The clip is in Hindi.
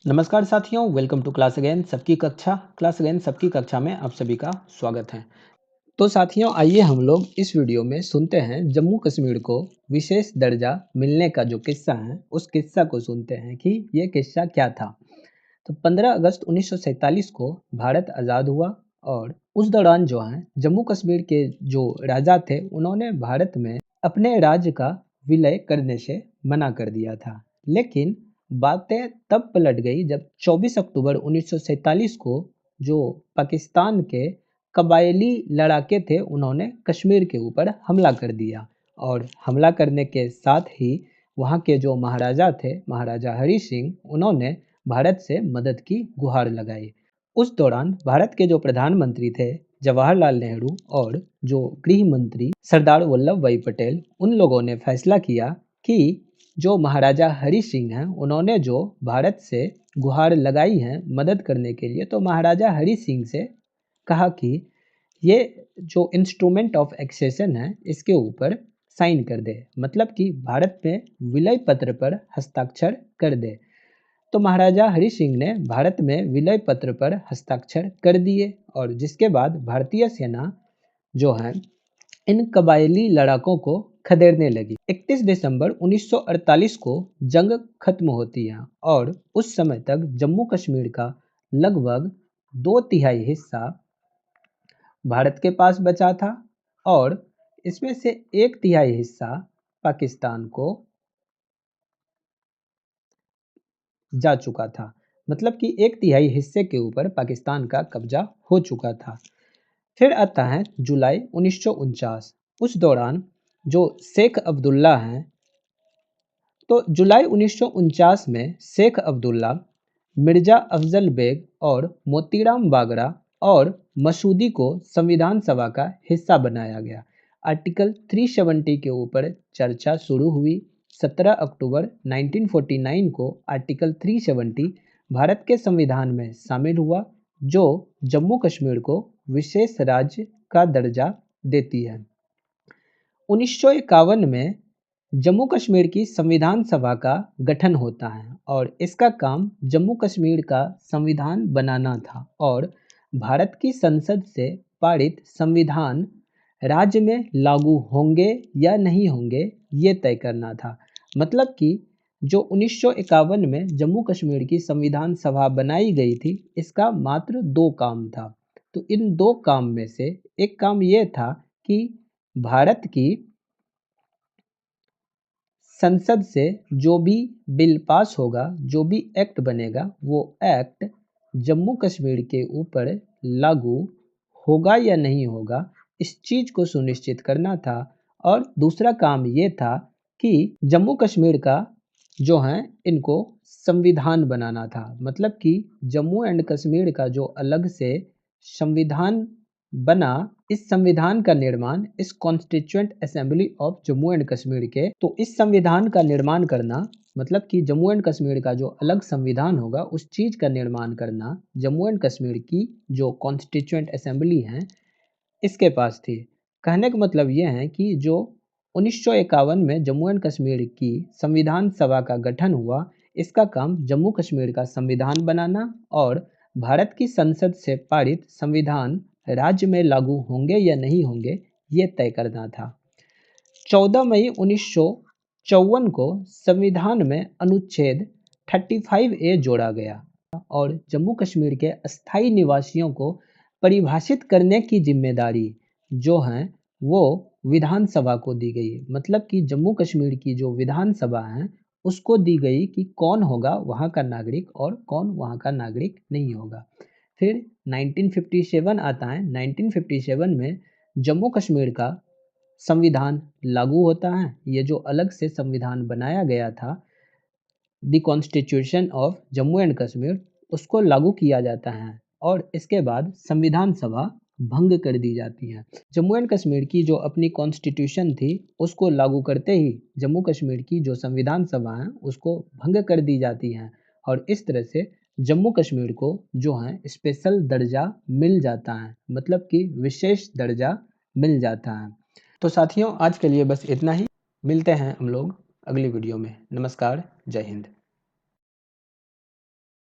नमस्कार साथियों, वेलकम टू क्लास अगेन सबकी कक्षा में आप सभी का स्वागत है। तो साथियों, आइए हम लोग इस वीडियो में सुनते हैं जम्मू कश्मीर को विशेष दर्जा मिलने का जो किस्सा है, उस किस्सा को सुनते हैं कि ये किस्सा क्या था। तो 15 अगस्त 1947 को भारत आज़ाद हुआ और उस दौरान जो है जम्मू कश्मीर के जो राजा थे, उन्होंने भारत में अपने राज्य का विलय करने से मना कर दिया था। लेकिन बातें तब पलट गई जब 24 अक्टूबर 1947 को जो पाकिस्तान के कबायली लड़ाके थे, उन्होंने कश्मीर के ऊपर हमला कर दिया और हमला करने के साथ ही वहाँ के जो महाराजा थे, महाराजा हरि सिंह, उन्होंने भारत से मदद की गुहार लगाई। उस दौरान भारत के जो प्रधानमंत्री थे जवाहरलाल नेहरू और जो गृह मंत्री सरदार वल्लभ भाई पटेल, उन लोगों ने फैसला किया कि जो महाराजा हरि सिंह हैं, उन्होंने जो भारत से गुहार लगाई है मदद करने के लिए, तो महाराजा हरि सिंह से कहा कि ये जो इंस्ट्रूमेंट ऑफ एक्सेशन है, इसके ऊपर साइन कर दे, मतलब कि भारत में विलय पत्र पर हस्ताक्षर कर दे। तो महाराजा हरि सिंह ने भारत में विलय पत्र पर हस्ताक्षर कर दिए और जिसके बाद भारतीय सेना जो है इन कबायली लड़ाकों को खदेड़ने लगी। 31 दिसंबर 1948 को जंग खत्म होती है और उस समय तक जम्मू कश्मीर का लगभग 2/3 हिस्सा भारत के पास बचा था और इसमें से 1/3 हिस्सा पाकिस्तान को जा चुका था। मतलब कि 1/3 हिस्से के ऊपर पाकिस्तान का कब्जा हो चुका था। फिर आता है जुलाई 1949। उस दौरान जो शेख अब्दुल्ला हैं, तो जुलाई 1949 में शेख अब्दुल्ला, मिर्जा अफजल बेग और मोतीराम बागरा और मसूदी को संविधान सभा का हिस्सा बनाया गया। आर्टिकल 370 के ऊपर चर्चा शुरू हुई। 17 अक्टूबर 1949 को आर्टिकल 370 भारत के संविधान में शामिल हुआ, जो जम्मू कश्मीर को विशेष राज्य का दर्जा देती है। 1951 में जम्मू कश्मीर की संविधान सभा का गठन होता है और इसका काम जम्मू कश्मीर का संविधान बनाना था और भारत की संसद से पारित संविधान राज्य में लागू होंगे या नहीं होंगे, ये तय करना था। मतलब कि जो 1951 में जम्मू कश्मीर की संविधान सभा बनाई गई थी, इसका मात्र 2 काम था। तो इन 2 काम में से एक काम ये था कि भारत की संसद से जो भी बिल पास होगा, जो भी एक्ट बनेगा, वो एक्ट जम्मू कश्मीर के ऊपर लागू होगा या नहीं होगा, इस चीज़ को सुनिश्चित करना था। और दूसरा काम ये था कि जम्मू कश्मीर का जो है इनको संविधान बनाना था। मतलब कि जम्मू एंड कश्मीर का जो अलग से संविधान बना, इस संविधान का निर्माण इस constituent assembly of Jammu and Kashmir के, तो इस संविधान का निर्माण करना मतलब कि जम्मू एंड कश्मीर का जो अलग संविधान होगा, उस चीज का निर्माण करना जम्मू एंड कश्मीर की जो कॉन्स्टिट्यूएंट असेंबली है, इसके पास थी। कहने का मतलब ये है कि जो 1951 में जम्मू एंड कश्मीर की संविधान सभा का गठन हुआ, इसका काम जम्मू कश्मीर का संविधान बनाना और भारत की संसद से पारित संविधान राज्य में लागू होंगे या नहीं होंगे, ये तय करना था। 14 मई 1954 को संविधान में अनुच्छेद 35A जोड़ा गया और जम्मू कश्मीर के अस्थायी निवासियों को परिभाषित करने की जिम्मेदारी जो है वो विधानसभा को दी गई। मतलब कि जम्मू कश्मीर की जो विधानसभा है, उसको दी गई कि कौन होगा वहाँ का नागरिक और कौन वहाँ का नागरिक नहीं होगा। फिर 1957 आता है। 1957 में जम्मू कश्मीर का संविधान लागू होता है। ये जो अलग से संविधान बनाया गया था, the constitution of Jammu and Kashmir, उसको लागू किया जाता है और इसके बाद संविधान सभा भंग कर दी जाती है। जम्मू एंड कश्मीर की जो अपनी कॉन्स्टिट्यूशन थी, उसको लागू करते ही जम्मू कश्मीर की जो संविधान सभा है, उसको भंग कर दी जाती है और इस तरह से जम्मू कश्मीर को जो है स्पेशल दर्जा मिल जाता है, मतलब कि विशेष दर्जा मिल जाता है। तो साथियों, आज के लिए बस इतना ही। मिलते हैं हम लोग अगली वीडियो में। नमस्कार, जय हिंद।